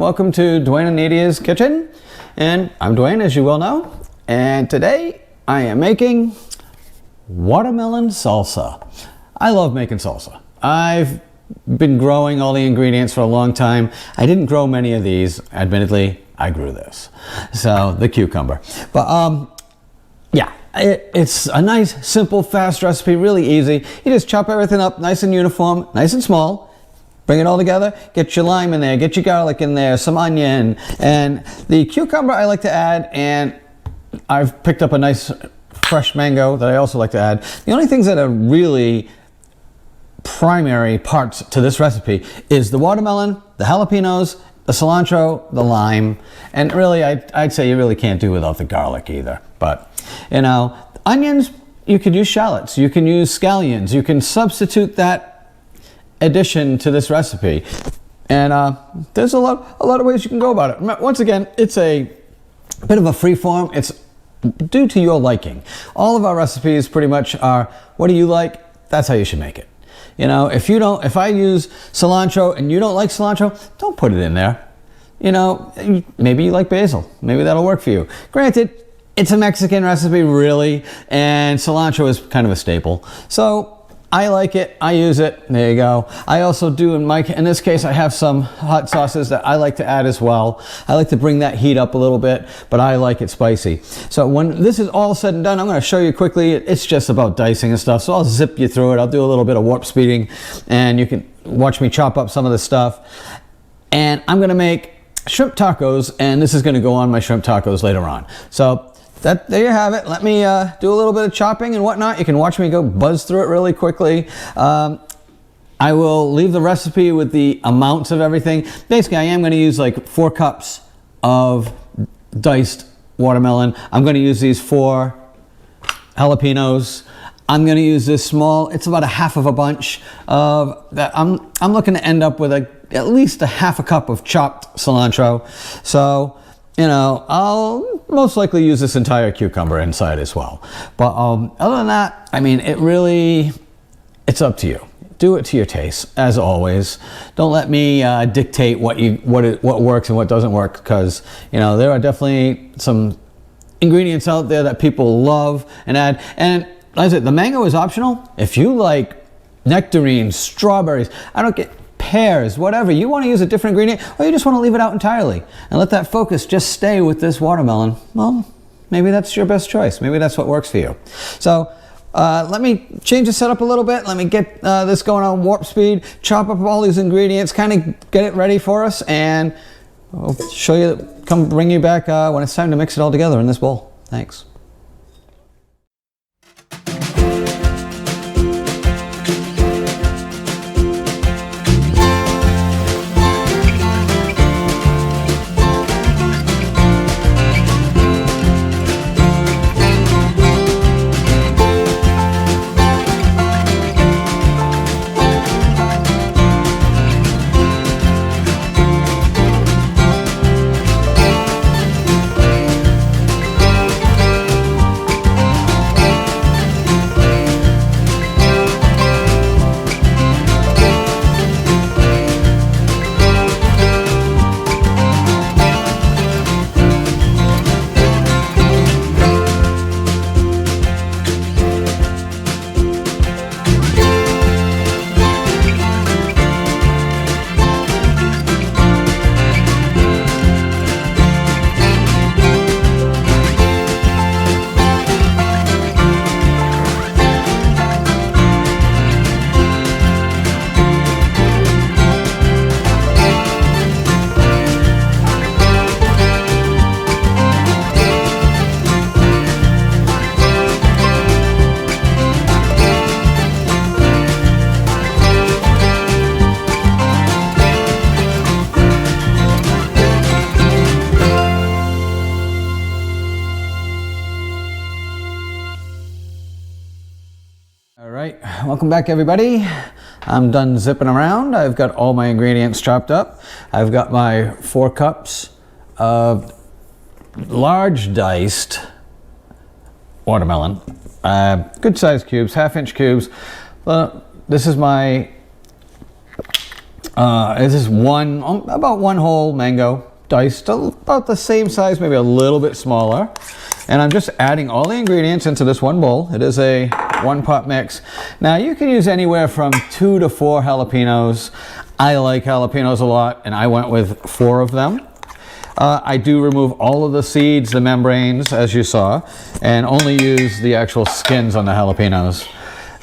welcome to Duane and Nadia's kitchen, and I'm Duane, as you well know, and today I am making watermelon salsa. I love making salsa. I've been growing all the ingredients for a long time. I didn't grow many of these, admittedly. I grew this, so the cucumber. But yeah, it's a nice, simple, fast recipe, really easy. You just chop everything up nice and uniform, nice and small. Bring it all together, get your lime in there, get your garlic in there, some onion, and the cucumber I like to add, and I've picked up a nice fresh mango that I also like to add. The only things that are really primary parts to this recipe is the watermelon, the jalapenos, the cilantro, the lime, and really I'd say you really can't do without the garlic either. But you know, onions, you could use shallots, you can use scallions, you can substitute that addition to this recipe, and there's a lot of ways you can go about it. Once again, it's a bit of a free form. It's due to your liking. All of our recipes pretty much are, what do you like? That's how you should make it. You know, if I use cilantro and you don't like cilantro, don't put it in there. You know, maybe you like basil. Maybe that'll work for you. Granted, it's a Mexican recipe, really, and cilantro is kind of a staple. So I like it, I use it, there you go. I also do, in this case, I have some hot sauces that I like to add as well. I like to bring that heat up a little bit, but I like it spicy. So when this is all said and done, I'm gonna show you quickly. It's just about dicing and stuff, so I'll zip you through it. I'll do a little bit of warp speeding, and you can watch me chop up some of the stuff. And I'm gonna make shrimp tacos, and this is gonna go on my shrimp tacos later on. So there you have it. Let me do a little bit of chopping and whatnot. You can watch me go buzz through it really quickly. I will leave the recipe with the amounts of everything. Basically, I am going to use like 4 cups of diced watermelon. I'm going to use these 4 jalapenos. I'm going to use this small, it's about a half of a bunch of that. I'm looking to end up with at least a half a cup of chopped cilantro. So, you know, I'll most likely use this entire cucumber inside as well. But other than that, I mean, it's up to you. Do it to your taste, as always. Don't let me dictate what works and what doesn't work, because you know there are definitely some ingredients out there that people love and add. And like I said, the mango is optional. If you like nectarines, strawberries, I don't get. Pears, whatever, you want to use a different ingredient, or you just want to leave it out entirely and let that focus just stay with this watermelon, well, maybe that's your best choice. Maybe that's what works for you. So let me change the setup a little bit. Let me get this going on warp speed, chop up all these ingredients, kind of get it ready for us, and I'll show you, come bring you back when it's time to mix it all together in this bowl. Thanks. Alright, welcome back everybody. I'm done zipping around. I've got all my ingredients chopped up. I've got my 4 cups of large diced watermelon. Good sized cubes, 1/2 inch cubes. This is my This is about one whole mango, diced about the same size, maybe a little bit smaller. And I'm just adding all the ingredients into this one bowl. It is a one-pot mix. Now you can use anywhere from 2 to 4 jalapenos. I like jalapenos a lot, and I went with 4 of them. I do remove all of the seeds, the membranes, as you saw, and only use the actual skins on the jalapenos.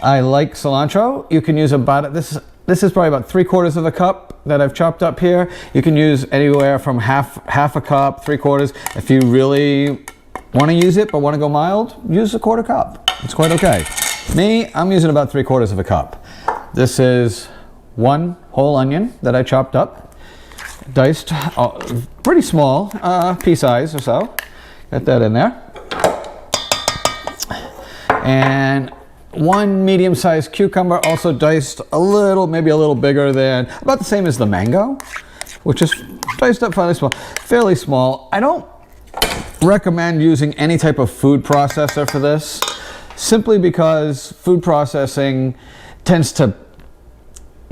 I like cilantro. You can use about, this is probably about 3/4 of a cup that I've chopped up here. You can use anywhere from half a cup, 3/4. If you really want to use it but want to go mild, use a 1/4 cup. It's quite okay. Me, I'm using about 3/4 of a cup. This is 1 whole onion that I chopped up, diced, pretty small, pea size or so. Got that in there. And 1 medium-sized cucumber, also diced a little, maybe a little bigger than, about the same as the mango, which is diced up fairly small. I don't recommend using any type of food processor for this, simply because food processing tends to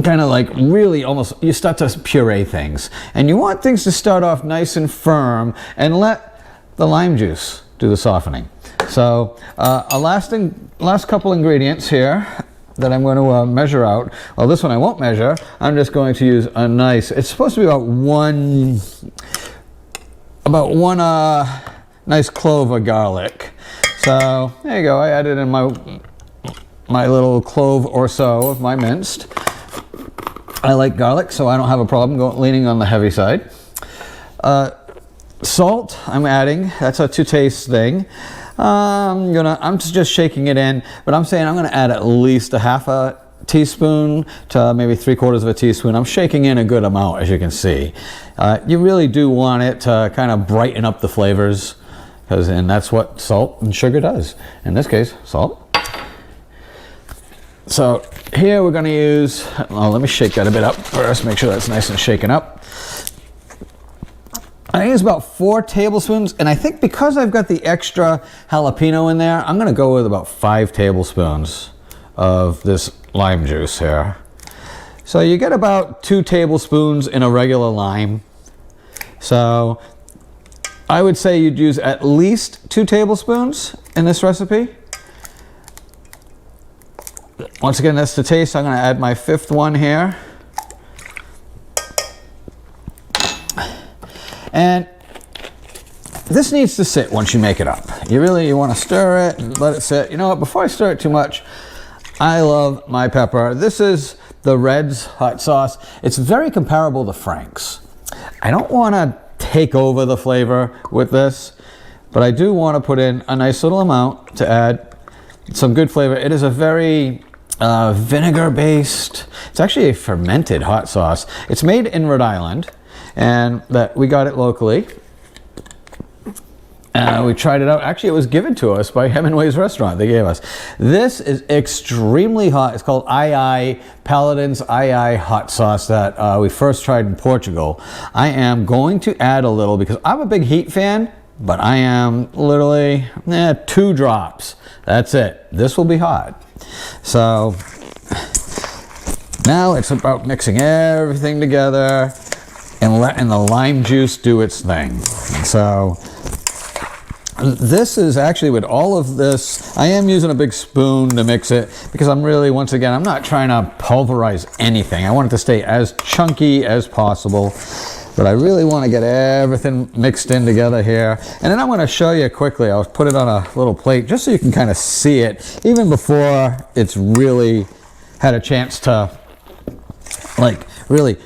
kind of like really almost, you start to puree things. And you want things to start off nice and firm and let the lime juice do the softening. So last couple ingredients here that I'm going to measure out. Well, this one I won't measure. I'm just going to use a nice, it's supposed to be about one nice clove of garlic. So there you go. I added in my little clove or so of my minced. I like garlic, so I don't have a problem leaning on the heavy side. Salt I'm adding. That's a to-taste thing. I'm just shaking it in, but I'm saying I'm gonna add at least a half a teaspoon to maybe 3/4 of a teaspoon. I'm shaking in a good amount, as you can see. You really do want it to kind of brighten up the flavors, and that's what salt and sugar does. In this case, salt. So here we're gonna use, let me shake that a bit up first, make sure that's nice and shaken up. I use about 4 tablespoons, and I think because I've got the extra jalapeno in there, I'm gonna go with about 5 tablespoons of this lime juice here. So you get about 2 tablespoons in a regular lime. So I would say you'd use at least 2 tablespoons in this recipe. Once again, that's to taste. I'm gonna add my 5th one here. And this needs to sit once you make it up. You want to stir it and let it sit. You know what, before I stir it too much, I love my pepper. This is the Red's hot sauce. It's very comparable to Frank's. I don't want to take over the flavor with this, but I do want to put in a nice little amount to add some good flavor. It is a very vinegar-based, it's actually a fermented hot sauce. It's made in Rhode Island, and that we got it locally. We tried it out. Actually, it was given to us by Hemingway's restaurant. They gave us. This is extremely hot. It's called Paladin's II hot sauce that we first tried in Portugal. I am going to add a little because I'm a big heat fan, but I am literally 2 drops. That's it. This will be hot. So now it's about mixing everything together and letting the lime juice do its thing. So this is actually, with all of this, I am using a big spoon to mix it because I'm really, once again, I'm not trying to pulverize anything. I want it to stay as chunky as possible, but I really want to get everything mixed in together here. And then I'm going to show you quickly. I'll put it on a little plate just so you can kind of see it even before it's really had a chance to like really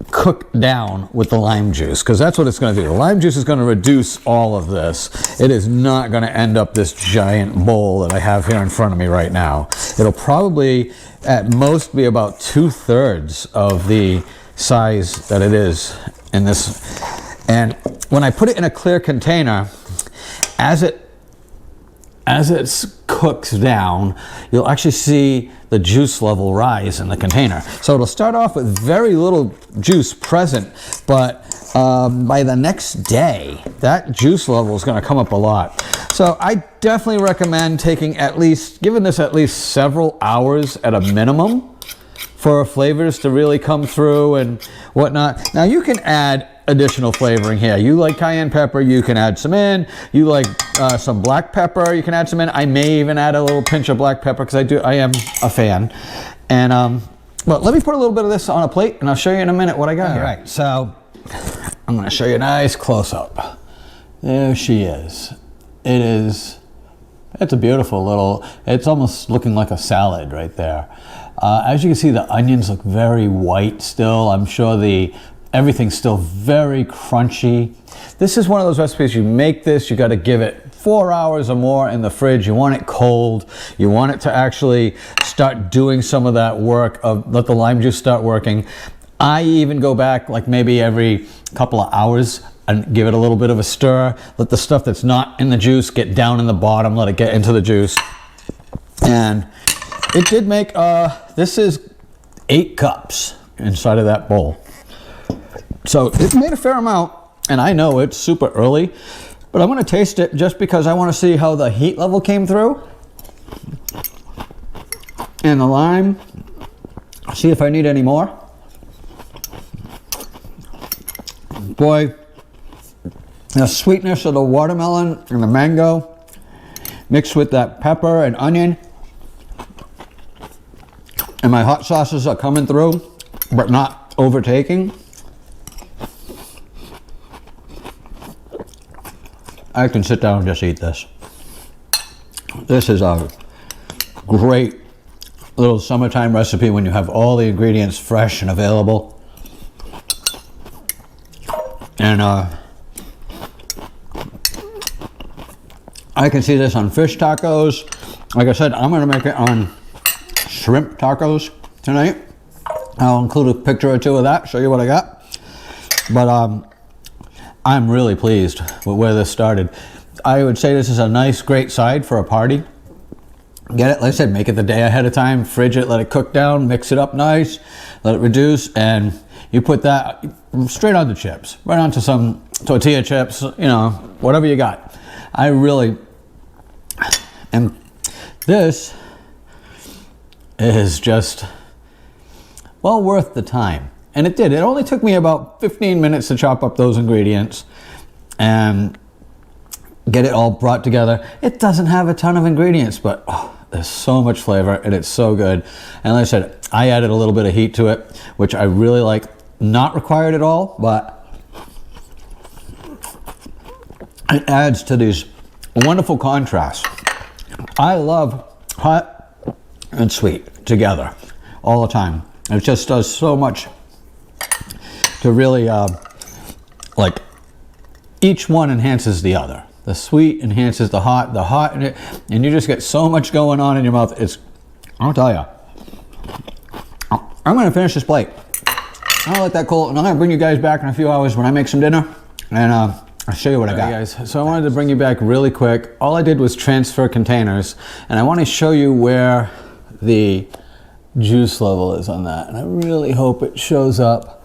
cook down with the lime juice, because that's what it's going to do. The lime juice is going to reduce all of this. It is not going to end up this giant bowl that I have here in front of me right now. It'll probably at most be about 2/3 of the size that it is in this. And when I put it in a clear container, as it cooks down, you'll actually see the juice level rise in the container. So it'll start off with very little juice present, but by the next day, that juice level is going to come up a lot. So I definitely recommend giving this at least several hours at a minimum for flavors to really come through and whatnot. Now you can add additional flavoring here. You like cayenne pepper, you can add some in. You like some black pepper, you can add some in. I may even add a little pinch of black pepper because I am a fan. And but let me put a little bit of this on a plate and I'll show you in a minute what I got here. All right, so I'm going to show you a nice close-up. There she is. It's a beautiful little, it's almost looking like a salad right there. As you can see, the onions look very white still. I'm sure everything's still very crunchy. This is one of those recipes, you make this, you got to give it 4 hours or more in the fridge. You want it cold. You want it to actually start doing some of that work of let the lime juice start working. I even go back like maybe every couple of hours and give it a little bit of a stir. Let the stuff that's not in the juice get down in the bottom, let it get into the juice. And it did make, this is 8 cups inside of that bowl. So it made a fair amount, and I know it's super early, but I'm gonna taste it just because I wanna see how the heat level came through. And the lime, see if I need any more. Boy, the sweetness of the watermelon and the mango mixed with that pepper and onion. And my hot sauces are coming through, but not overtaking. I can sit down and just eat this. This is a great little summertime recipe when you have all the ingredients fresh and available. And I can see this on fish tacos. Like I said, I'm gonna make it on shrimp tacos tonight. I'll include a picture or two of that, show you what I got. But I'm really pleased with where this started. I would say this is a nice, great side for a party. Get it, like I said, make it the day ahead of time, fridge it, let it cook down, mix it up nice, let it reduce, and you put that straight on the chips, right onto some tortilla chips, you know, whatever you got. I really, and this is just well worth the time. And it did. It only took me about 15 minutes to chop up those ingredients and get it all brought together. It doesn't have a ton of ingredients, but oh, there's so much flavor and it's so good. And like I said, I added a little bit of heat to it, which I really like. Not required at all, but it adds to these wonderful contrasts. I love hot and sweet together all the time. It just does so much to really, like, each one enhances the other. The sweet enhances the hot, and you just get so much going on in your mouth. I'll tell you. I'm gonna finish this plate. I'll let that cool, and I'm gonna bring you guys back in a few hours when I make some dinner, and I'll show you what I got. Guys, so I wanted to bring you back really quick. All I did was transfer containers, and I want to show you where the juice level is on that, and I really hope it shows up.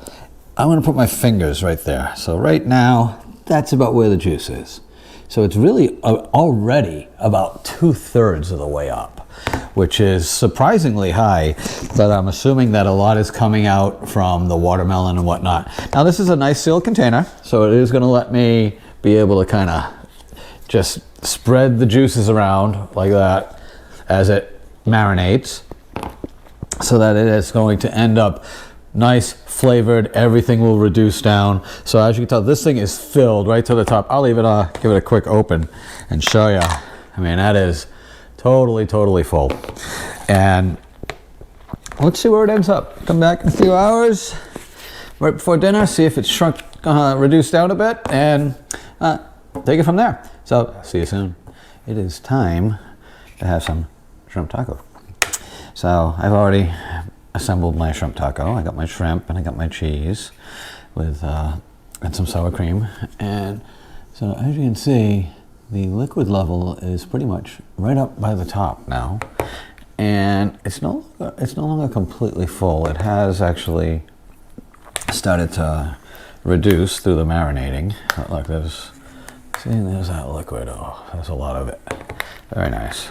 I'm going to put my fingers right there. So right now, that's about where the juice is. So it's really already about 2/3 of the way up, which is surprisingly high, but I'm assuming that a lot is coming out from the watermelon and whatnot. Now this is a nice sealed container, so it is going to let me be able to kind of just spread the juices around like that as it marinates, so that it is going to end up nice, flavored, everything will reduce down. So as you can tell, this thing is filled right to the top. I'll even give it a quick open and show you. I mean, that is totally, totally full. And let's see where it ends up. Come back in a few hours, right before dinner, see if it's shrunk, reduced down a bit, and take it from there. So, see you soon. It is time to have some shrimp taco. So, I've already assembled my shrimp taco. I got my shrimp and I got my cheese with and some sour cream. And so as you can see, the liquid level is pretty much right up by the top now, and it's no longer completely full. It has actually started to reduce through the marinating. Look, there's that liquid. Oh, there's a lot of it. Very nice.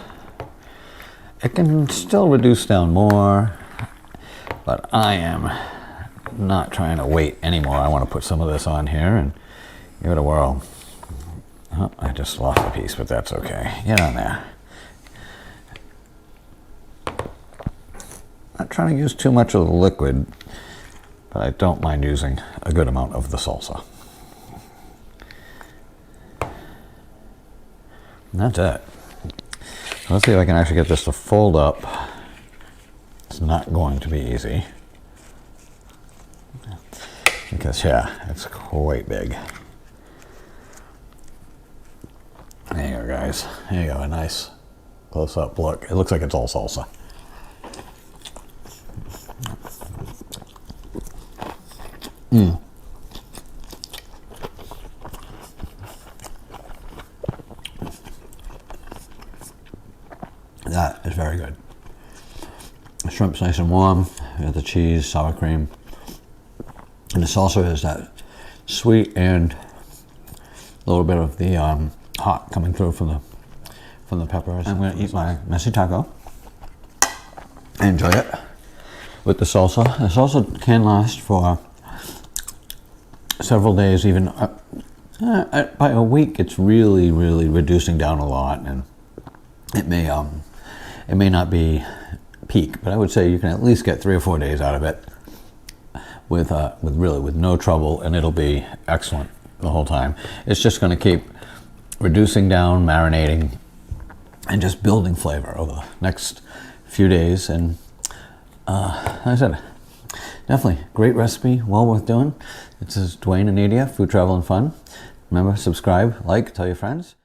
It can still reduce down more. But I am not trying to wait anymore. I want to put some of this on here and give it a whirl. Oh, I just lost a piece, but that's okay. Get on there. Not trying to use too much of the liquid, but I don't mind using a good amount of the salsa. And that's it. Let's see if I can actually get this to fold up. It's not going to be easy. Because, yeah, it's quite big. There you go, guys. There you go, a nice close-up look. It looks like it's all salsa. That is very good. The shrimp's nice and warm. You got the cheese, sour cream. And the salsa is that sweet and a little bit of the hot coming through from the peppers. I'm going to eat my messy taco. I enjoy it with the salsa. The salsa can last for several days, even by a week. It's really reducing down a lot, and it may not be peak, but I would say you can at least get 3 or 4 days out of it with no trouble, and it'll be excellent the whole time. It's just going to keep reducing down, marinating, and just building flavor over the next few days. And like I said, definitely great recipe, well worth doing. This is Duane and Nadia, Food, Travel, and Fun. Remember, subscribe, like, tell your friends.